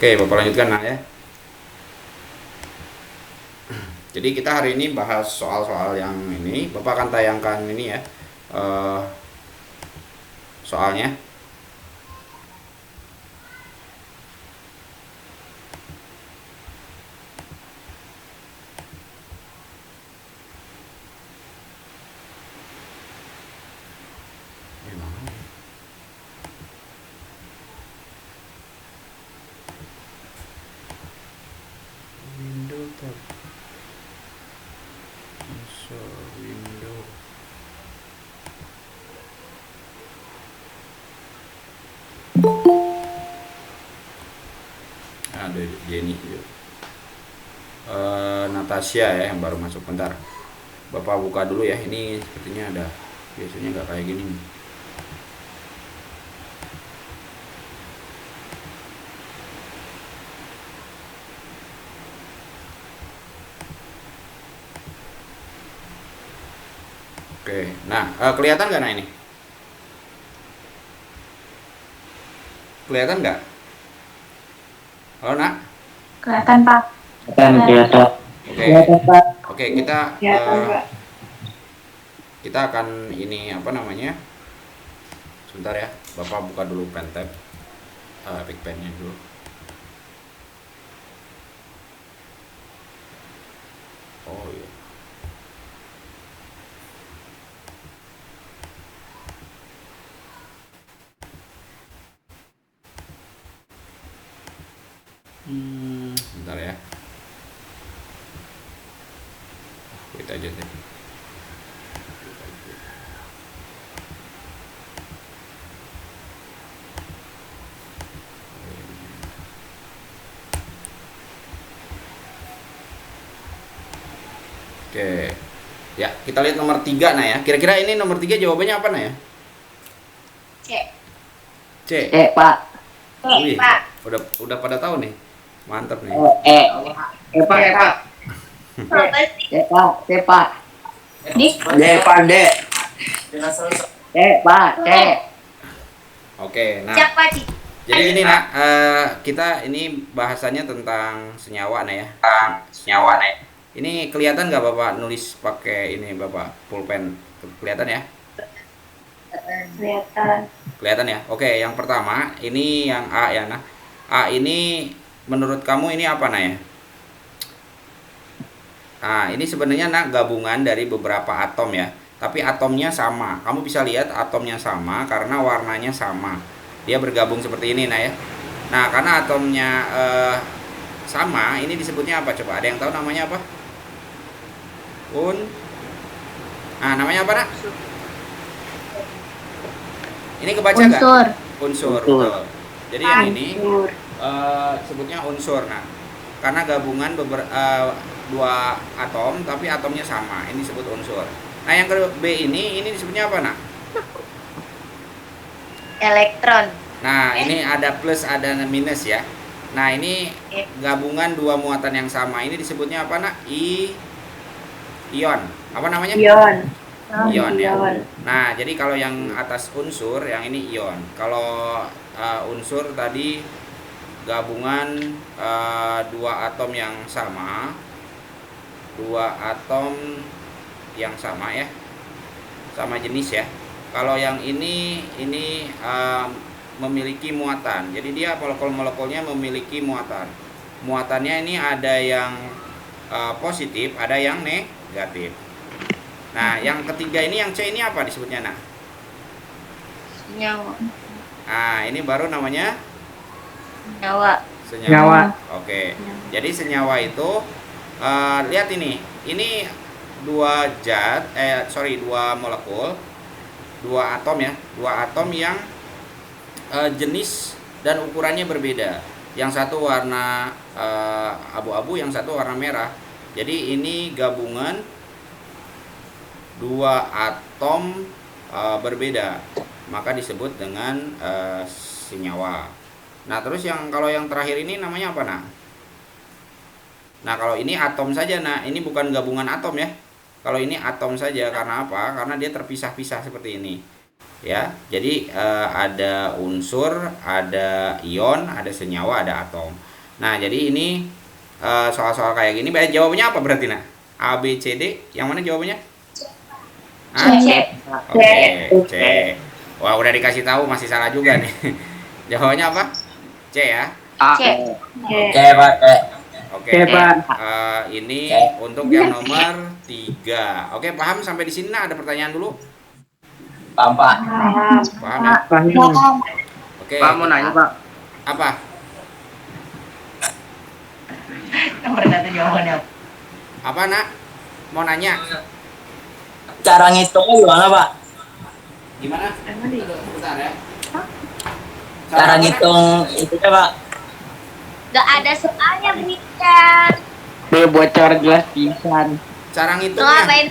Oke, Bapak lanjutkan nah ya. Jadi kita hari ini bahas soal-soal yang ini. Bapak akan tayangkan ini ya, eh, soalnya. Window tab. Window. Ada Jenny. Natasha ya yang baru masuk, bentar. Bapak buka dulu ya. Ini sepertinya ada, biasanya nggak kayak gini nih. Oke, nah kelihatan nggak nah ini? Kelihatan nggak? Halo nak? Kelihatan Pak. Kelihatan. Oke, oke kita akan ini apa namanya? Sebentar ya, Bapak buka dulu pen tab, Epic Pen-nya dulu. Oh iya. Bentar ya. Wait aja deh. Oke. Ya, kita lihat nomor 3 nah ya. Kira-kira ini nomor 3 jawabannya apa nah ya? C. C. Pak. Wih, Pak. udah pada tahu nih. Mantap nih. Pak. Apa sih? Pak. Dik. Pak. Pak. Oke, nah. Siapa sih? Jadi ini nak, kita ini bahasanya tentang senyawa nah ya. Ini kelihatan nggak Bapak nulis pakai ini Bapak pulpen? Kelihatan ya? Kelihatan. Kelihatan ya? Oke, yang pertama ini yang A ya nah. A ini menurut kamu ini apa nah ya? Nah, ini sebenarnya nak gabungan dari beberapa atom ya. Tapi atomnya sama. Kamu bisa lihat atomnya sama karena warnanya sama. Dia bergabung seperti ini nah ya. Nah, karena atomnya sama, ini disebutnya apa coba? Ada yang tahu namanya apa? Nah, namanya apa nak? Ini kebaca nggak? Unsur. Unsur. Betul. Jadi yang ini sebutnya unsur. Nah, karena gabungan dua atom tapi atomnya sama, ini disebut unsur. Nah, yang kedua B ini disebutnya apa nak? Elektron. Nah, ini ada plus ada minus ya. Nah, ini gabungan dua muatan yang sama, ini disebutnya apa nak? Ion. Apa namanya? Ion. Ion ya. Nah, jadi kalau yang atas unsur, yang ini ion. Kalau unsur tadi gabungan dua atom yang sama, ya, sama jenis ya. Kalau yang ini memiliki muatan. Jadi dia molekul-molekulnya memiliki muatan. Muatannya ini ada yang positif, ada yang negatif. Nah, yang ketiga ini yang C ini apa disebutnya nak? Senyawa. Nah, ini baru namanya Senyawa. Oke. Jadi senyawa itu lihat ini dua molekul, dua atom ya, dua atom yang jenis dan ukurannya berbeda. Yang satu warna abu-abu, yang satu warna merah. Jadi ini gabungan dua atom berbeda, maka disebut dengan senyawa. Nah, terus kalau yang terakhir ini namanya apa nak? Nah, kalau ini atom saja nah, ini bukan gabungan atom ya. Kalau ini atom saja, karena apa? Karena dia terpisah-pisah seperti ini. Ya, jadi ada unsur, ada ion, ada senyawa, ada atom. Nah, jadi ini soal-soal kayak gini, jawabannya apa berarti nak? A, B, C, D, yang mana jawabannya? Hah? C. Oke, C. Wah, udah dikasih tahu masih salah juga nih. Jawabannya apa? C ya. A. C. Oke, Pak. Oke. C, Pak. Ini untuk yang nomor 3. Oke, paham sampai di sini? Nah, ada pertanyaan dulu? Paham, Pak. Paham ya? Paham. Oke. Pak mau nanya, Pak. Apa? Nomor 1 jawabannya. Apa, nak? Mau nanya? Cara ngitungnya gimana, Pak? Gimana? Bentar ya. Cara ngitung itu Pak. Gak ada soalnya berikan. Dia bocor jelas pisan. Cara Lu ngitungnya. ngapain?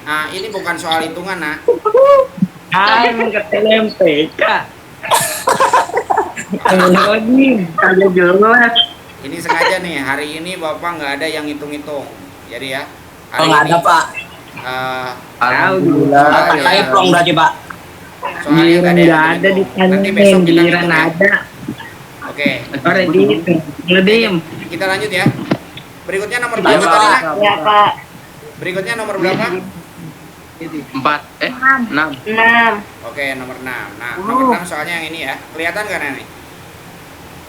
Nah, ini bukan soal hitungan, nak. Emang ketemu MPK. Anjing, kagak jelas. Ini sengaja nih, hari ini Bapak nggak ada yang hitung-hitung. Jadi ya, Oh, hari nggak ini ada, Pak. Alhamdulillah. Soalnya- Saya plong berarti, Pak. soalnya nggak ada yang Nggak ada di hitung-hitung. sana, Nanti besok kita giliran hitung ya. ada. Oke, Sore di ngedim. kita lanjut ya. Berikutnya nomor Lanjut, berapa tadi, Pak. nak? Ya Pak. Berikutnya nomor berapa? 4, 6. 6. Oke, nomor 6. Nah, nomor 6 soalnya yang ini ya. Kelihatan kan ini?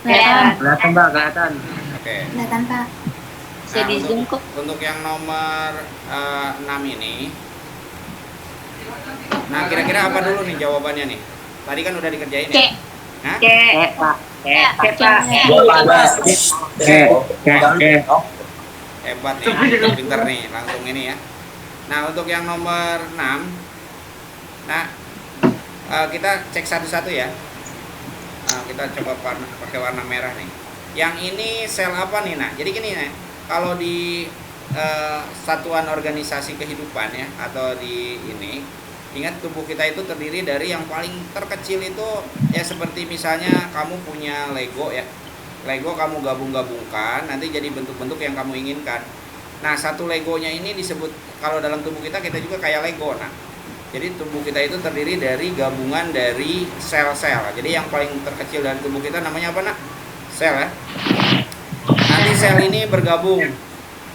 Kelihatan. Kelihatan, Pak, kelihatan. Oke. Kelihatan Pak. Bisa Nah, di zoom kok. untuk yang nomor 6 ini. Nah, kira-kira apa dulu nih jawabannya nih? Tadi kan udah dikerjain C. ya? Hah? C. Pak. C Pak. Hebat nih, pinter nih, langsung ini ya. Nah, untuk yang nomor 6, nah kita cek satu-satu ya. Kita coba pakai warna merah nih. Yang ini sel apa nih, nak? Jadi gini nih, kalau di satuan organisasi kehidupan ya, atau di ini, ingat tubuh kita itu terdiri dari yang paling terkecil itu ya seperti misalnya kamu punya Lego ya. Lego kamu gabung-gabungkan nanti jadi bentuk-bentuk yang kamu inginkan. Nah, satu Legonya ini disebut, kalau dalam tubuh kita juga kayak Lego. Nah, jadi tubuh kita itu terdiri dari gabungan dari sel-sel. Jadi yang paling terkecil dari tubuh kita namanya apa, nak? Sel ya. Nanti sel ini bergabung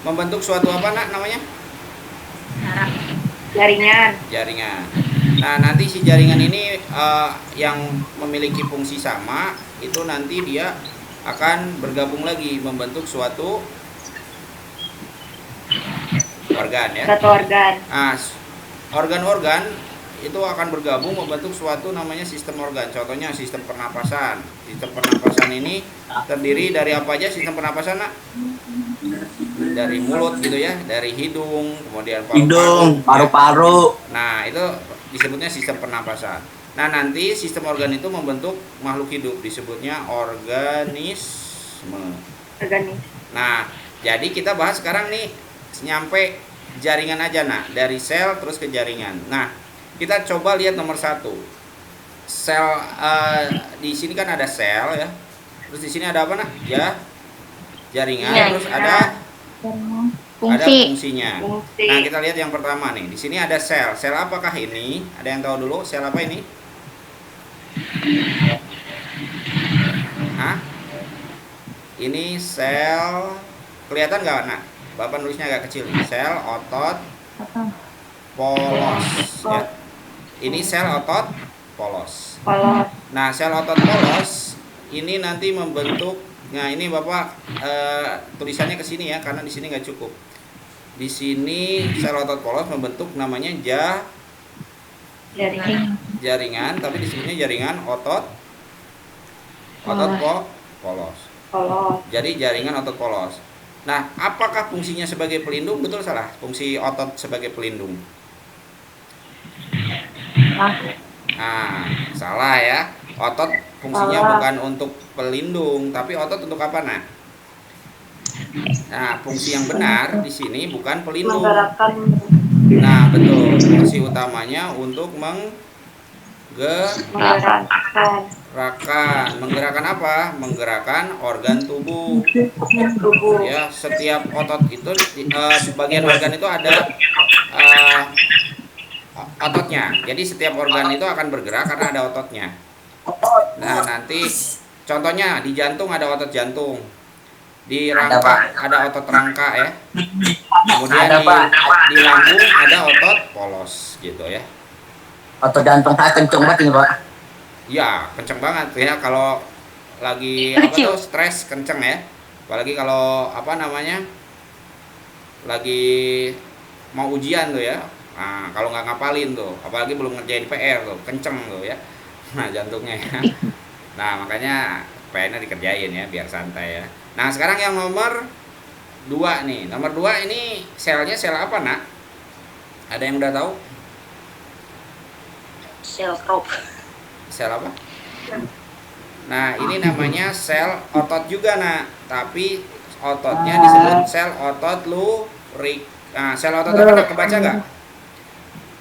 membentuk suatu apa, nak, namanya? Jaringan. Jaringan. Nah, nanti si jaringan ini yang memiliki fungsi sama itu nanti dia akan bergabung lagi membentuk suatu organ ya. Satu organ. Nah, organ-organ itu akan bergabung membentuk suatu namanya sistem organ. Contohnya sistem pernapasan. Sistem pernapasan ini terdiri dari apa aja sistem pernapasan, nak? Dari mulut gitu ya, dari hidung, kemudian Hidung, paru-paru. Nah, itu disebutnya sistem pernapasan. Nah, nanti sistem organ itu membentuk makhluk hidup, disebutnya organisme. Organisme. Nah, jadi kita bahas sekarang nih nyampe jaringan aja, nah, dari sel terus ke jaringan. Nah, kita coba lihat nomor 1. Sel di sini kan ada sel ya. Terus di sini ada apa, nak? Ya, jaringan. Jaringan. Terus ada Fungsi. fungsinya. Fungsi. Nah, kita lihat yang pertama nih. Di sini ada sel. Sel apakah ini? Ada yang tahu dulu sel apa ini? Hah? Ini sel, kelihatan nggak, nak? Bapak nulisnya agak kecil. Sel otot polos ya. Ini sel otot polos. Polos. Nah, sel otot polos ini nanti membentuk. Nah, ini Bapak tulisannya ke sini ya, karena di sini nggak cukup. Di sini sel otot polos membentuk namanya Jaringan. jaringan, tapi disebutnya jaringan otot polos. Polos. Jadi jaringan otot polos. Nah, apakah fungsinya sebagai pelindung? Betul salah? Fungsi otot sebagai pelindung. Nah, salah ya. Otot fungsinya Salah. bukan untuk pelindung, tapi otot untuk apa, nak? Nah, fungsi yang benar di sini bukan pelindung. Menggerakkan. Nah, betul. Fungsi utamanya untuk Menggerakkan. menggerakkan apa? Menggerakkan organ tubuh. Tubuh. Ya, setiap otot itu sebagian organ itu ada ototnya. Jadi setiap organ itu akan bergerak karena ada ototnya. Nah, nanti Contohnya di jantung ada otot jantung, di Ada, rangka Pak. ada otot rangka ya. Kemudian Ada, Pak. di lambung ada otot polos gitu ya. Otot jantung saya kenceng banget ini, Pak. Ya, kenceng banget ya kalau lagi apa tuh stres kenceng ya. Apalagi kalau apa namanya? Lagi mau ujian tuh ya. Nah, kalau nggak ngapalin tuh, apalagi belum ngerjain PR tuh, kenceng tuh ya. Nah, jantungnya ya. Nah, makanya PR-nya dikerjain ya biar santai ya. Nah, sekarang yang nomor 2 nih. Nomor 2 ini selnya sel apa, Nak? Ada yang udah tahu? Sel krop. Sel apa? Nah, ini namanya sel otot juga, Nak. Tapi ototnya disebut sel otot lurik. Nah, sel otot apa, Nak? Kebaca nggak?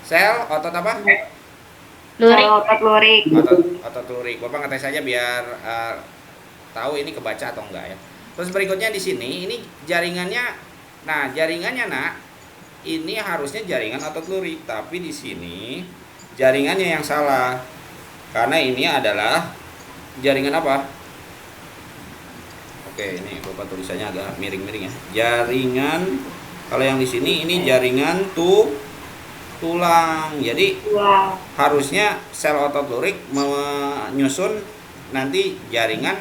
Sel otot apa? Sel otot lurik. Otot lurik. Bapak ngetes saja biar tahu ini kebaca atau enggak ya. Terus berikutnya di sini, ini jaringannya. Nah, jaringannya, Nak, ini harusnya jaringan otot lurik, tapi di sini jaringannya yang salah. Karena ini adalah jaringan apa? Oke, ini Bapak tulisannya agak miring-miring ya. Jaringan, kalau yang di sini ini jaringan tulang. Jadi Wow. harusnya sel otot lurik menyusun nanti jaringan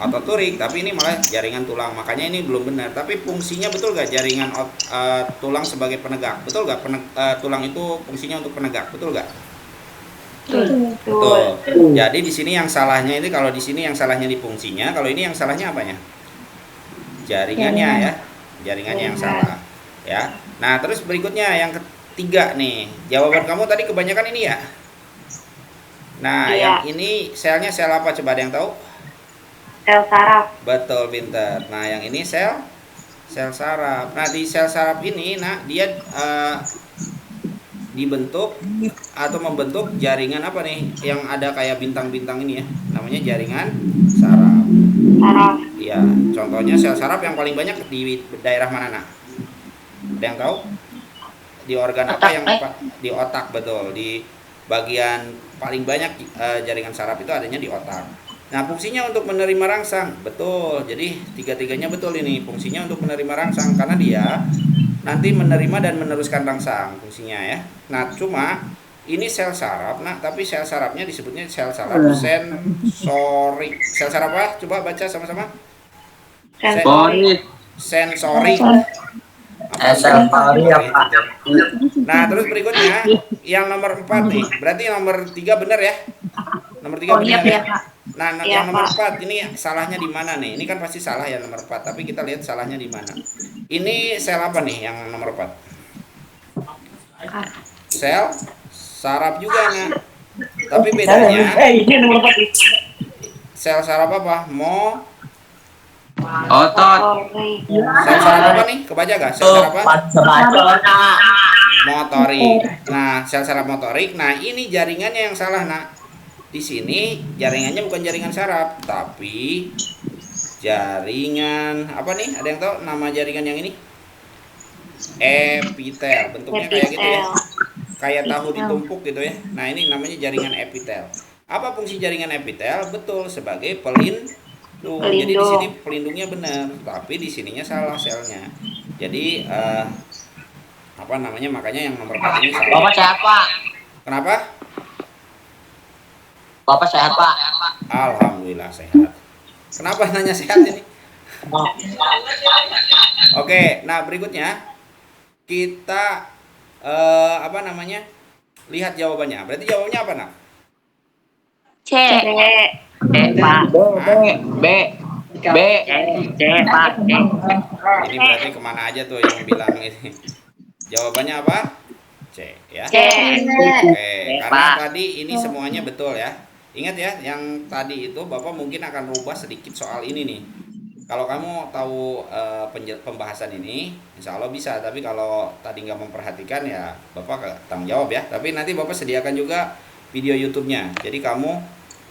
otot lurik, tapi ini malah jaringan tulang. Makanya ini belum benar. Tapi fungsinya betul gak jaringan tulang sebagai penegak? Betul gak tulang itu fungsinya untuk penegak? Betul gak? Betul. Jadi di sini yang salahnya ini, kalau di sini yang salahnya di fungsinya, kalau ini yang salahnya apanya? Jaringannya ya. Jaringannya yang salah. Ya. Nah, terus berikutnya yang ketiga nih. Jawaban kamu tadi kebanyakan ini ya. Nah, Iya. yang ini selnya sel apa, coba ada yang tahu? Sel saraf. Betul, pinter. Nah, yang ini sel saraf. Nah, di sel saraf ini, nah, dia dibentuk atau membentuk jaringan apa nih? Yang ada kayak bintang-bintang ini ya. Namanya jaringan saraf. Saraf. Ya, contohnya sel saraf yang paling banyak di daerah mana, Nak? Ada yang tahu? Di organ apa yang di otak, betul. Di bagian paling banyak jaringan saraf itu adanya di otak. Nah, fungsinya untuk menerima rangsang, betul. Jadi tiga-tiganya betul ini. Fungsinya untuk menerima rangsang karena dia nanti menerima dan meneruskan rangsang fungsinya ya. Nah, cuma ini sel saraf, nah, tapi sel sarafnya disebutnya sel saraf sensorik. Sel saraf apa? Coba baca sama-sama. Sensorik. Sensorik. Sensorik apa? Nah, terus berikutnya yang nomor 4 nih. Berarti nomor 3 benar ya? Nomor 3 benar ya? Nah, Iya, yang nomor Pak. 4 ini salahnya di mana nih? Ini kan pasti salah ya nomor 4, tapi kita lihat salahnya di mana. Ini sel apa nih yang nomor 4? Sel saraf juga, Nah. Tapi bedanya Ini nomor 4. sel saraf apa? Otot. Motorik. Sel saraf apa nih? Kebaca gak? Sel saraf apa? Motorik. Nah, sel saraf motorik. Nah, ini jaringannya yang salah, Nak. Di sini jaringannya bukan jaringan saraf, tapi jaringan apa nih? Ada yang tahu nama jaringan yang ini? Epitel. Bentuknya kayak gitu ya. Kayak tahu ditumpuk gitu ya. Nah, ini namanya jaringan epitel. Apa fungsi jaringan epitel? Betul, sebagai pelindung. Jadi di sini pelindungnya benar, tapi di sininya salah selnya. Jadi apa namanya? Makanya yang nomor 4 ini salah. Bapak sehat, Pak. Kenapa? Bapak sehat, Pak. Alhamdulillah sehat. Kenapa nanya sehat ini? Oke, nah berikutnya kita apa namanya? Lihat jawabannya. Berarti jawabannya apa, Nak? C. Pak. B. Pak. Ini berarti kemana aja tuh yang bilang ini? Jawabannya apa? C ya. C. Oke, karena tadi ini semuanya betul ya. Ingat ya, yang tadi itu Bapak mungkin akan rubah sedikit soal ini nih. Kalau kamu tahu pembahasan ini, insya Allah bisa. Tapi kalau tadi nggak memperhatikan ya Bapak tanggung jawab ya. Tapi nanti Bapak sediakan juga video YouTube-nya. Jadi kamu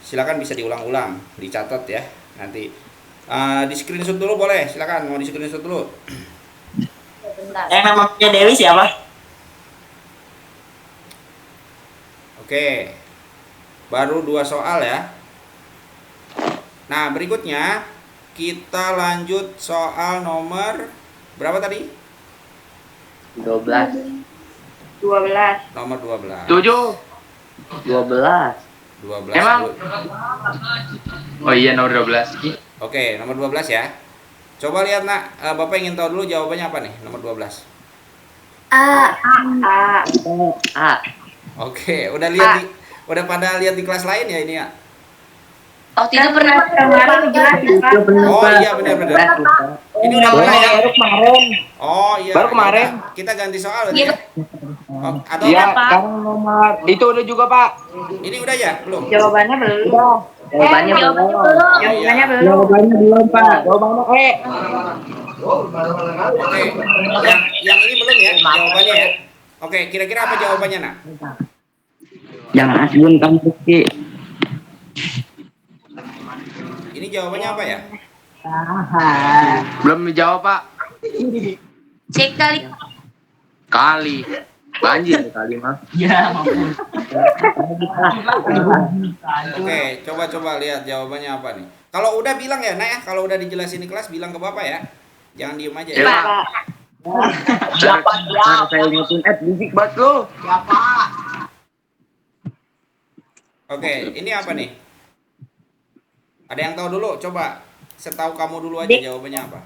silakan bisa diulang-ulang, dicatat ya. Nanti di screenshot dulu boleh, silakan mau di screenshot dulu. Yang namanya Dewi siapa? Oke, baru 2 soal ya. Nah, berikutnya kita lanjut soal nomor berapa tadi? 12. 12. Nomor 12. 7. 12. 12. Emang? Oh iya, nomor 12. Oke, nomor 12 ya. Coba lihat nak, Bapak ingin tahu dulu jawabannya apa nih, nomor 12. A. A. Oke, udah pada lihat di kelas lain ya ini ya. Waktu itu pernah kemarin jelasin Pak. Oh iya benar. Ini udah pernah ya? Baru kemarin. Oh iya. Baru kemarin. Yaudah, kita ganti soal berarti Iya. ya. Oh, atau Iya, sekarang nomor itu udah juga, Pak. ini udah ya? Belum? Jawabannya belum. Jawabannya belum. Jawabannya belum. Jawabannya belum, Pak. Jawabannya Oke. Yang ini belum ya jawabannya ya. Oke, kira-kira apa jawabannya nak? Jangan asbun kamu Rizky. Ini jawabannya apa ya? Belum dijawab, Pak. Cek kali. Kali. Banjir kali, Mas. Oke, coba lihat jawabannya apa nih. Kalau udah bilang ya, nak ya. Kalau udah dijelasin di kelas bilang ke Bapak ya. Jangan diem aja ya. Iya. Pak. Siapa? Saya ingetin musik buat lu. Oke, ini apa nih? Ada yang tahu dulu? Coba setahu kamu dulu aja Dik. jawabannya apa.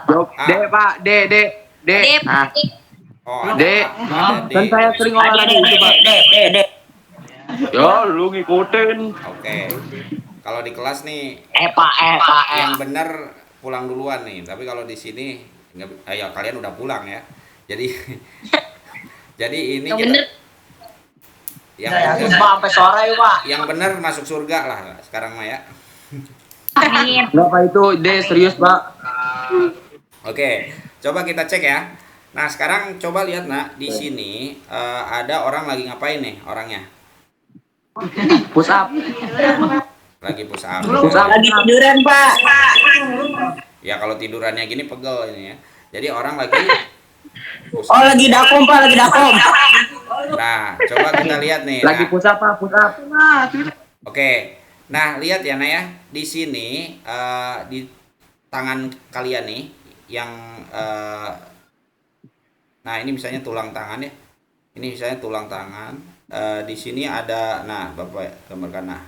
Jawab D, Pak. D. Dep. Oh, D. ada D. Kan saya sering olahraga itu, Pak. Dek. Ya, lu ngikutin. Oke. Kalau di kelas nih Pak. yang benar pulang duluan nih. Tapi kalau di sini ya kalian udah pulang ya. Jadi jadi ini Yang kita bener. yang Pak bener, sampai sore, Pak. yang benar masuk surga lah sekarang mah ya. Amin. Berapa itu? D, serius, Pak. Oke, coba kita cek ya. Nah, sekarang coba lihat nak di sini ada orang lagi ngapain nih orangnya? Push up. Lagi push up. Push up. Lagi tiduran, Pak. Ya kalau tidurannya gini pegel ini ya. Jadi orang lagi push Oh, up. lagi dakom, Pak, lagi dakom. Nah, coba kita lihat nih. Lagi Nah, push up, Pak. Push up. oke. Nah, lihat ya Nak ya. Di sini di tangan kalian nih yang nah ini misalnya tulang tangan ya. Ini misalnya tulang tangan. Di sini ada, nah Bapak gambarkan, nah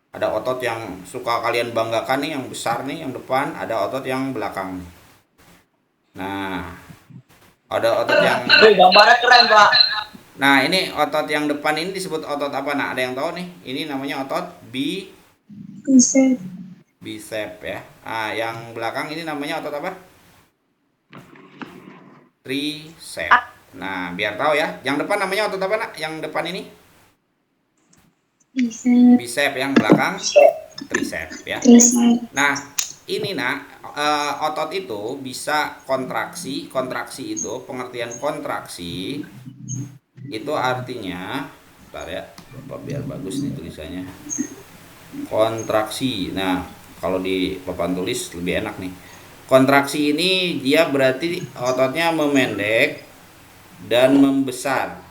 ada otot yang suka kalian banggakan nih, yang besar nih, yang depan. Ada otot yang belakang. Nah, ada otot yang Gambarnya keren, Pak. nah ini otot yang depan ini disebut otot apa? Nah, ada yang tahu nih? Ini namanya otot bicep ya. Ah, yang belakang ini namanya otot apa? Tricep. Nah, biar tahu ya. Yang depan namanya otot apa nak? Yang depan ini? Bicep. Yang belakang tricep ya. Nah, ini nak otot itu bisa kontraksi. Kontraksi itu pengertian kontraksi itu artinya, bentar ya, Bapak biar bagus nih tulisannya. Kontraksi. Nah, kalau di papan tulis lebih enak nih. Kontraksi ini dia berarti ototnya memendek dan membesar.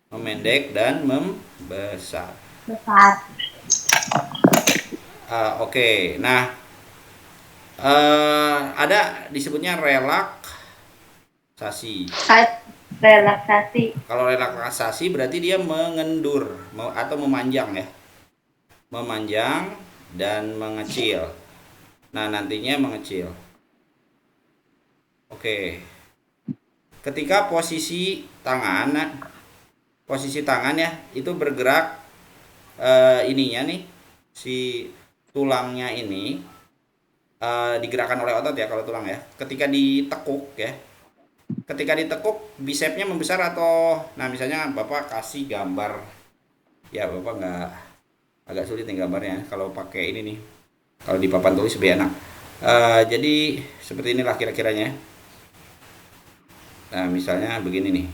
Memendek dan membesar. Oke. Nah, ada disebutnya relaksasi. Relaksasi. Kalau relaksasi berarti dia mengendur atau memanjang ya. Memanjang dan mengecil. Nah, nantinya mengecil. Oke. Ketika posisi tangan ya itu bergerak ininya nih, si tulangnya ini digerakkan oleh otot ya kalau tulang ya. Ketika ditekuk ya. Ketika ditekuk bicepnya membesar atau, nah misalnya Bapak kasih gambar ya, Bapak nggak, agak sulit nih gambarnya kalau pakai ini nih, kalau di papan tulis lebih enak. Jadi seperti inilah kira-kiranya. Nah misalnya begini nih.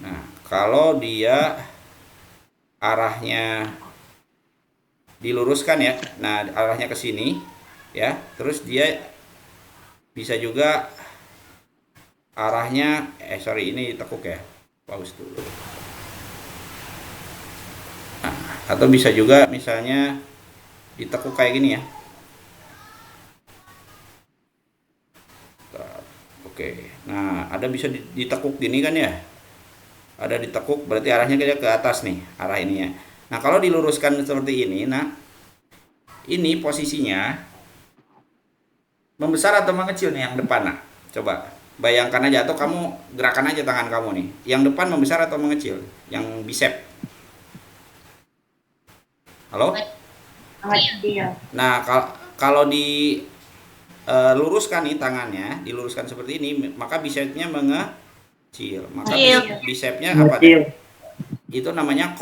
Nah kalau dia arahnya diluruskan ya, nah arahnya ke sini ya, terus dia bisa juga arahnya ini tekuk ya, pause dulu. Atau bisa juga misalnya ditekuk kayak gini ya. Oke, nah ada bisa ditekuk gini kan ya? Ada ditekuk berarti arahnya ke atas nih, arah ininya. Nah kalau diluruskan seperti ini, nah ini posisinya membesar atau mengecil nih yang depan, nah coba bayangkan aja atau kamu gerakan aja tangan kamu nih. Yang depan membesar atau mengecil? Yang bicep. Halo? Nah kalau di luruskan nih tangannya, diluruskan seperti ini, maka bicepnya mengecil. Maka bicepnya apa? Itu namanya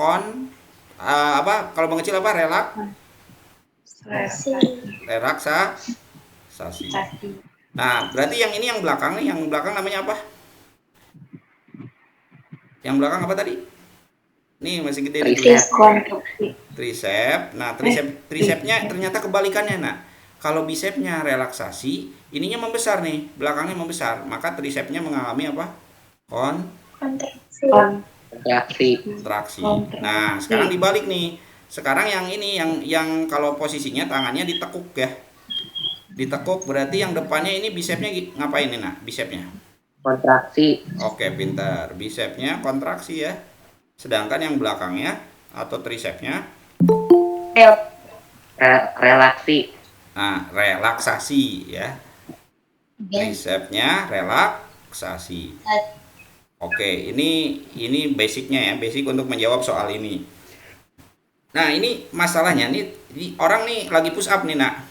apa? Kalau mengecil apa? Relaksasi. Nah, berarti yang ini yang belakang nih, yang belakang namanya apa? Yang belakang apa tadi? Nih masih gede nih. Tricep. Nah, tricepnya ternyata kebalikannya, nak. Kalau bicepnya relaksasi, ininya membesar nih, belakangnya membesar, maka tricepnya mengalami apa? Kontraksi. Nah, sekarang dibalik nih. Sekarang yang ini yang kalau posisinya tangannya ditekuk ya. Ditekuk berarti yang depannya ini bicepnya ngapain nih, nak? Bicepnya Kontraksi. Oke, pintar. Bicepnya kontraksi ya. Sedangkan yang belakangnya atau tricepnya Relaksi. nah, relaksasi ya. Tricepnya relaksasi. Oke, ini basicnya ya, basic untuk menjawab soal ini. Nah, ini masalahnya nih, orang nih lagi push up nih, nak.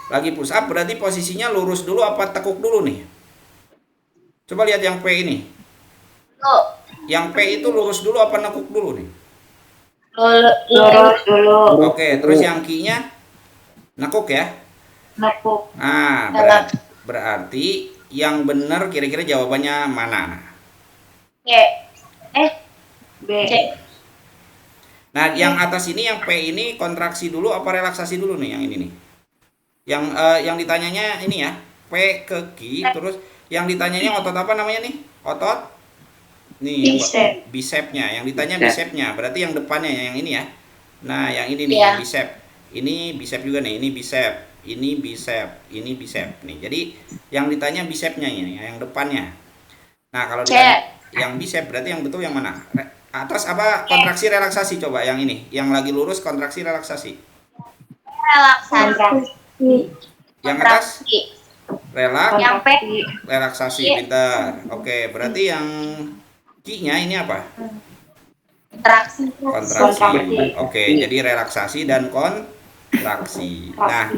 Lagi push up berarti posisinya lurus dulu apa tekuk dulu nih? Coba lihat yang P ini. Yang P itu lurus dulu apa nekuk dulu nih? Lurus dulu. Oke, terus yang Q-nya nekuk ya? Nepuk. Nah, berarti yang benar kira-kira jawabannya mana? B. Nah, yang atas ini yang P ini kontraksi dulu apa relaksasi dulu nih yang ini nih? Yang ditanyanya ini ya, P ke Q, terus yang ditanyanya otot apa namanya nih? Otot nih bicepnya. Yang ditanya bicepnya, berarti yang depannya yang ini ya. Nah, yang ini nih yang bicep. Ini bicep juga nih, ini bicep. Ini bicep, ini bicep nih. Jadi yang ditanya bicepnya ini, yang depannya. Nah, kalau ditanya yang bicep berarti yang betul yang mana? Atas apa kontraksi relaksasi, coba yang ini. Yang lagi lurus kontraksi relaksasi. Yang atas relaksasi, pintar. Oke, berarti yang Q-nya ini apa? Kontraksi. Oke, jadi relaksasi dan kontraksi. Nah,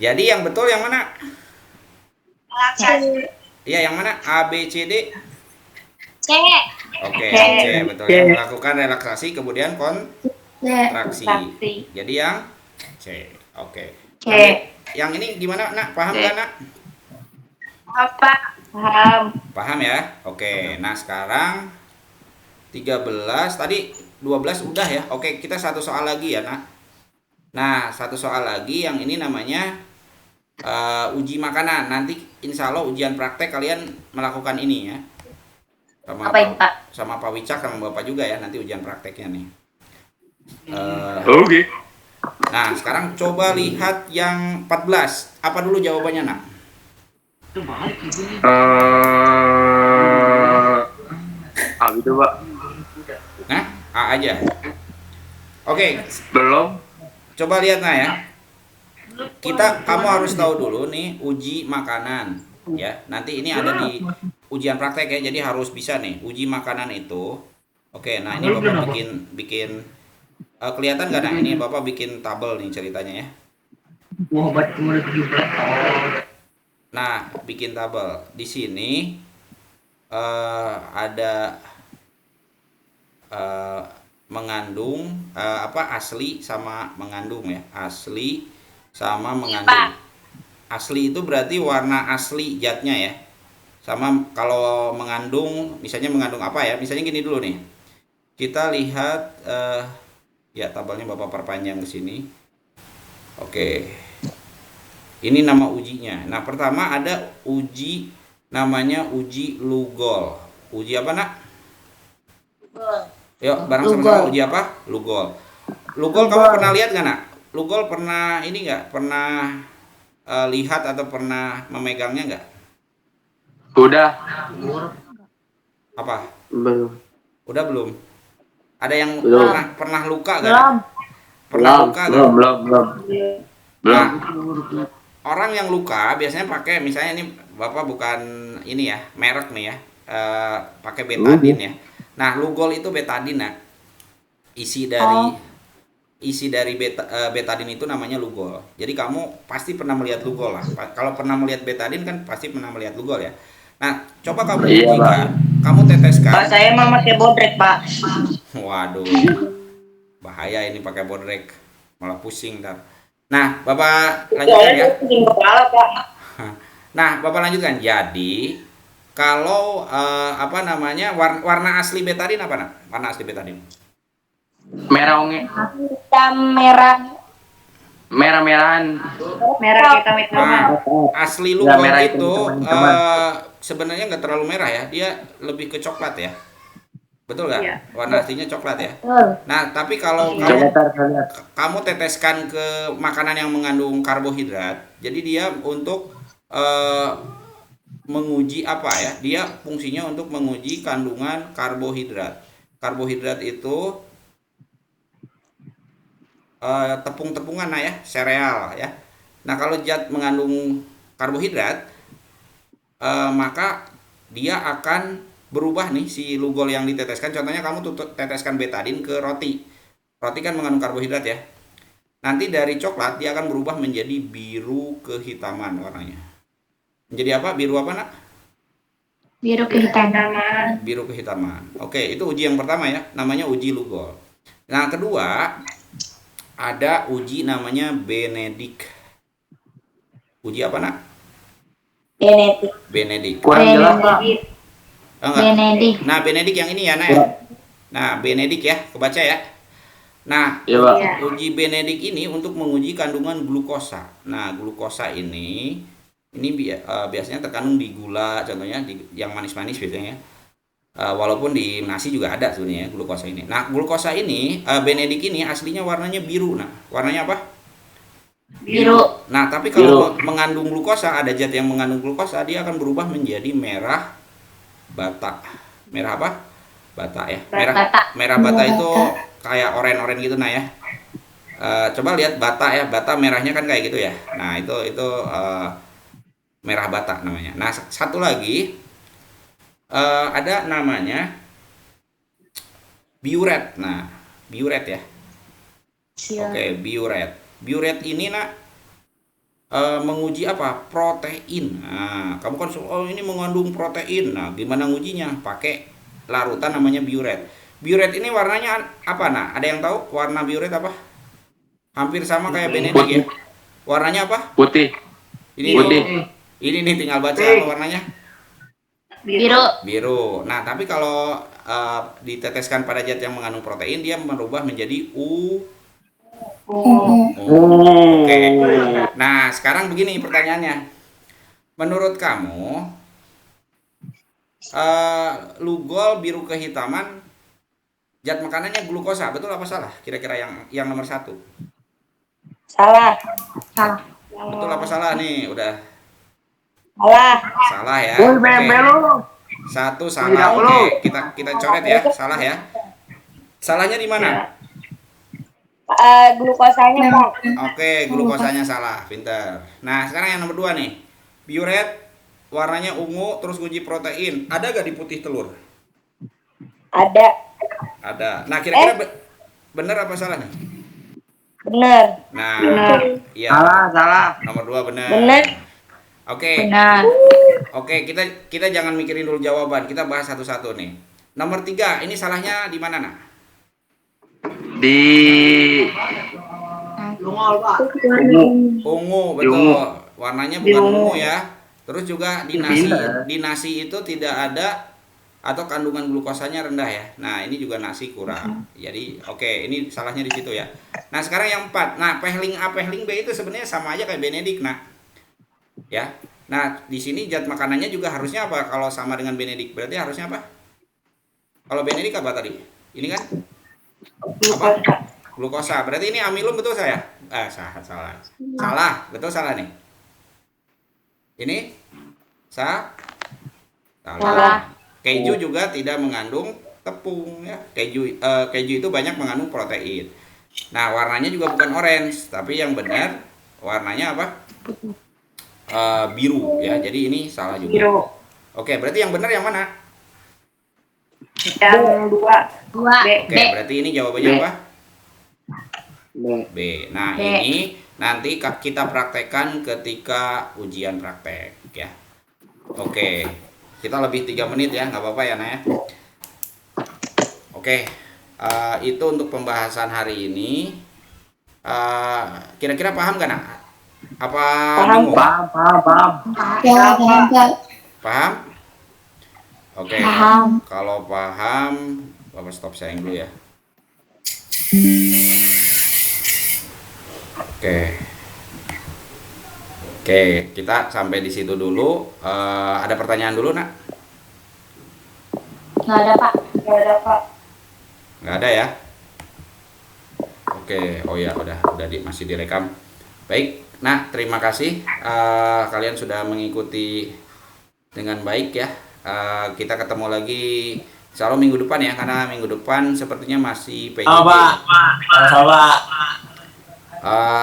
jadi yang betul yang mana? Iya, yang mana? A, B, C, D? Oke, C betul. Yang melakukan relaksasi kemudian kontraksi. Jadi yang C. Oke. Yang ini gimana, nak? Paham nggak, nak? Paham ya? Oke. Nah, sekarang 13, tadi 12 udah ya. Oke, kita satu soal lagi ya, nak. Nah, satu soal lagi yang ini namanya uji makanan. Nanti insya Allah ujian praktek kalian melakukan ini ya. Sama Pak Wicak sama Bapak juga ya nanti ujian prakteknya nih. Oke. Nah, sekarang coba lihat yang 14. Apa dulu jawabannya, nak? A gitu, Pak. Nah, A aja. Oke. Belum. Coba lihat, nah ya. Kamu harus tahu dulu nih uji makanan ya. Nanti ini ada di ujian praktek ya. Jadi harus bisa nih uji makanan itu. Oke, nah ini Bapak bikin kelihatan nggak, nah ini Bapak bikin tabel nih ceritanya ya. Nah, bikin tabel. Di sini ada mengandung asli sama mengandung ya. Asli sama mengandung. Asli itu berarti warna asli zatnya ya. Sama kalau mengandung, misalnya mengandung apa ya? Misalnya gini dulu nih. Kita lihat ya tabelnya Bapak perpanjang ke sini. Oke. Ini nama ujinya. Nah, pertama ada uji namanya uji Lugol. Uji apa, nak? Yuk, bareng sama-sama uji apa? Lugol. Lugol kamu pernah lihat nggak nak? Lugol pernah ini nggak? Pernah lihat atau pernah memegangnya nggak? Udah. Apa? Belum. Udah belum? Ada yang Belum. pernah luka nggak? Belum. Pernah luka nggak? Belum. Nah, orang yang luka biasanya pakai, misalnya ini bapak bukan ini ya merek nih ya, pakai betadin ya. Nah, Lugol itu betadin nak. Isi dari betadin itu namanya Lugol. Jadi kamu pasti pernah melihat Lugol lah. Kalau pernah melihat betadin kan pasti pernah melihat Lugol ya. Nah, coba kamu Iya, ujikan, kamu teteskan. Pak, saya mau pakai bodrek, Pak. Waduh, bahaya ini pakai bodrek, malah pusing ntar. Nah, bapak lanjutkan ya. Pusing kepala, Pak. Nah, bapak lanjutkan. Jadi kalau apa namanya warna asli betadin apa nak? Warna asli betadin? Merah ungu. Hitam merah. Merah-merahan. Merah hitam. Nah, asli Ya, Lugol merah itu teman-teman. sebenarnya nggak terlalu merah ya, dia lebih ke coklat ya. Betul nggak? Iya. Warna aslinya coklat ya. Betul. Nah, tapi kalau Coba kamu saya lihat. kamu teteskan ke makanan yang mengandung karbohidrat, jadi dia untuk menguji apa ya? Dia fungsinya untuk menguji kandungan karbohidrat. Karbohidrat itu tepung-tepungan nah ya, sereal ya. Nah, kalau zat mengandung karbohidrat, maka dia akan berubah nih si Lugol yang diteteskan. Contohnya kamu teteskan betadin ke roti. Roti kan mengandung karbohidrat ya. Nanti dari coklat dia akan berubah menjadi biru kehitaman warnanya. Menjadi apa? Biru apa nak? Biru kehitaman. Biru kehitaman. Oke, itu uji yang pertama ya, namanya uji Lugol. Nah, kedua ada uji namanya Benedik. Uji apa nak? Genetik. Benedik. Kurang jelas, Pak. Enggak. Benedik. Nah, Benedik yang ini ya, Nak. Ya? Nah, Benedik ya, kebaca ya. Nah, Iya, Pak. Iya. uji Benedik ini untuk menguji kandungan glukosa. Nah, glukosa ini biasanya terkandung di gula, contohnya yang manis-manis biasanya. Walaupun di nasi juga ada sebenarnya glukosa ini. Nah, glukosa ini Benedik ini aslinya warnanya biru. Nah, warnanya apa? Biru. Nah, tapi kalau mengandung glukosa, ada zat yang mengandung glukosa, dia akan berubah menjadi merah bata. Merah apa? Bata ya. Merah bata itu kayak oren-oren gitu nah ya. Coba lihat bata ya, bata merahnya kan kayak gitu ya. Nah, itu merah bata namanya. Nah, satu lagi ada namanya biuret. Nah, biuret ya. Oke, biuret. Biuret ini nak menguji apa? Protein. Nah, kamu kan ini mengandung protein. Nah, gimana ngujinya? Pakai larutan namanya biuret. Biuret ini warnanya apa nah? Ada yang tahu warna biuret apa? Hampir sama kayak Benedik ya. Warnanya apa? Putih. Ini Putih. ini nih tinggal baca apa warnanya. Biru. Biru. Nah, tapi kalau diteteskan pada zat yang mengandung protein, dia berubah menjadi Oke. Nah, sekarang begini pertanyaannya. Menurut kamu, Lugol biru kehitaman, zat makanannya glukosa, betul apa salah? Kira-kira yang nomor satu. Salah. Betul apa salah nih? Udah Salah. salah ya. Woi, Oke. bebel lu. Satu salah. Oke, kita coret ya. Salah ya. Salahnya di mana? Glukosanya, Pak. Oke, glukosanya salah, pintar. Nah, sekarang yang nomor 2 nih. Biuret warnanya ungu, terus uji protein. Ada gak di putih telur? Ada. Ada. Nah, kira-kira bener apa salah nih? Bener. Nah, iya. Salah. Nomor 2 bener. Bener. Oke. Benar. Oke, kita jangan mikirin dulu jawaban. Kita bahas satu-satu nih. Nomor 3, ini salahnya di mana, Nak? Di Ungu, betul. Warnanya bukan ungu ya. Terus juga di nasi, itu tidak ada atau kandungan glukosanya rendah ya. Nah, ini juga nasi kurang. Jadi, oke, ini salahnya di situ ya. Nah, sekarang yang 4. Nah, pehling A, pehling B itu sebenarnya sama aja kayak Benedik, nah. Ya. Nah, di sini zat makanannya juga harusnya apa? Kalau sama dengan Benedik, berarti harusnya apa? Kalau Benedik apa tadi? Ini kan apa? Glukosa. Berarti ini amilum betul saya? Salah. Salah, betul salah nih. Ini salah. Salah. Keju juga tidak mengandung tepung ya. Keju itu banyak mengandung protein. Nah, warnanya juga bukan orange, tapi yang benar warnanya apa? Biru ya. Jadi ini salah juga. Biru. Oke, berarti yang benar yang mana? Yang dua. Dua. Oke, berarti ini jawabannya B. apa? B. B. Nah, B. ini nanti kita praktekkan ketika ujian praktek ya. Oke. Kita lebih 3 menit ya, nggak apa-apa ya, Nak ya. Oke. Itu untuk pembahasan hari ini. Kira-kira paham gak, Nak? Apa Paham, bingung? Paham. Ya, paham. Paham? Oke. Paham. Kalau paham, Bapak stop sharing dulu ya. Oke, kita sampai di situ dulu. Ada pertanyaan dulu, Nak? Nggak ada, Pak. Nggak ada, Pak. Nggak ada ya? Oke, oh ya, udah masih direkam. Baik, nah terima kasih kalian sudah mengikuti dengan baik ya. Kita ketemu lagi insya Allah minggu depan ya, karena minggu depan sepertinya masih PJJ. Pak.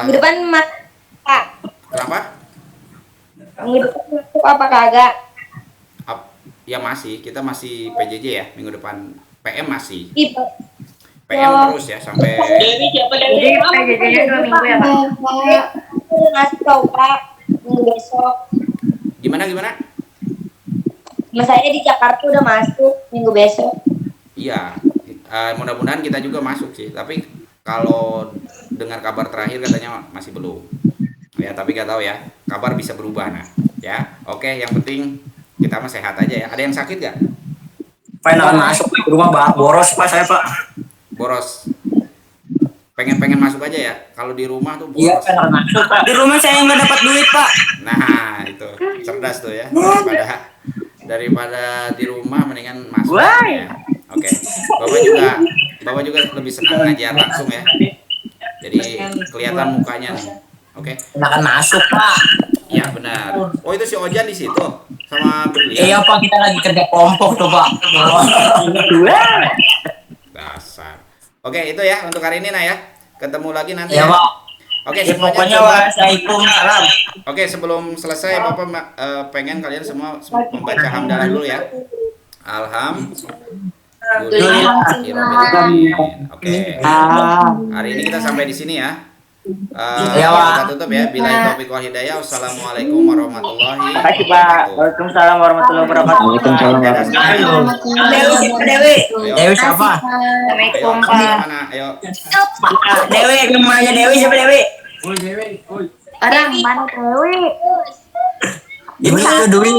Minggu depan Pak. Kenapa? Minggu depan masuk apa kagak? Ya masih, kita masih PJJ ya minggu depan. PM masih. Iya. PM terus ya sampai. Jadi PJJ-nya 2 minggu ya, Pak? Ngasih tau, Pak. Minggu besok. Gimana? Mas saya di Jakarta udah masuk minggu besok. Iya, mudah-mudahan kita juga masuk sih. Tapi kalau dengar kabar terakhir katanya masih belum. Ya, tapi nggak tahu ya. Kabar bisa berubah, nah. Ya, oke. Yang penting kita mah sehat aja ya. Ada yang sakit nggak? Pengen masuk ke rumah boros Pak saya Pak. Boros. Pengen masuk aja ya. Kalau di rumah tuh Iya, boros. pengen masuk Pak. Di rumah saya nggak dapat duit Pak. Nah, itu cerdas tuh ya. Daripada di rumah mendingan masuk ya. Oke. Bapak juga lebih senang ngajar langsung ya. Jadi kelihatan mukanya nih. Oke. Enakan masuk Pak. Iya benar. Oh itu si Ojan di situ sama Brilian. Iya Pak, kita lagi kerja kelompok tuh Pak. Dasar. Oke itu ya untuk hari ini nah ya. Ketemu lagi nanti Iya ya. Pak. Oke Ya, semuanya pokoknya coba. Waalaikumsalam. Oke sebelum selesai Bapak pengen kalian semua membaca hamdalah dulu ya. Alhamdulillah. Oke. Hari ini kita sampai di sini ya. Iya, Pak. Kita tutup ya. Billahi taufiq wal hidayah. Wassalamualaikum warahmatullahi Makasih Pak. wabarakatuh. Waalaikumsalam warahmatullahi wabarakatuh. Waalaikumsalam warahmatullahi wabarakatuh. Dewi. Ayo. Dewi siapa? Ayo, mana? Ayo. Dewi, namanya Dewi siapa Dewi? Orang mana Dewi? Dewi itu Dewi.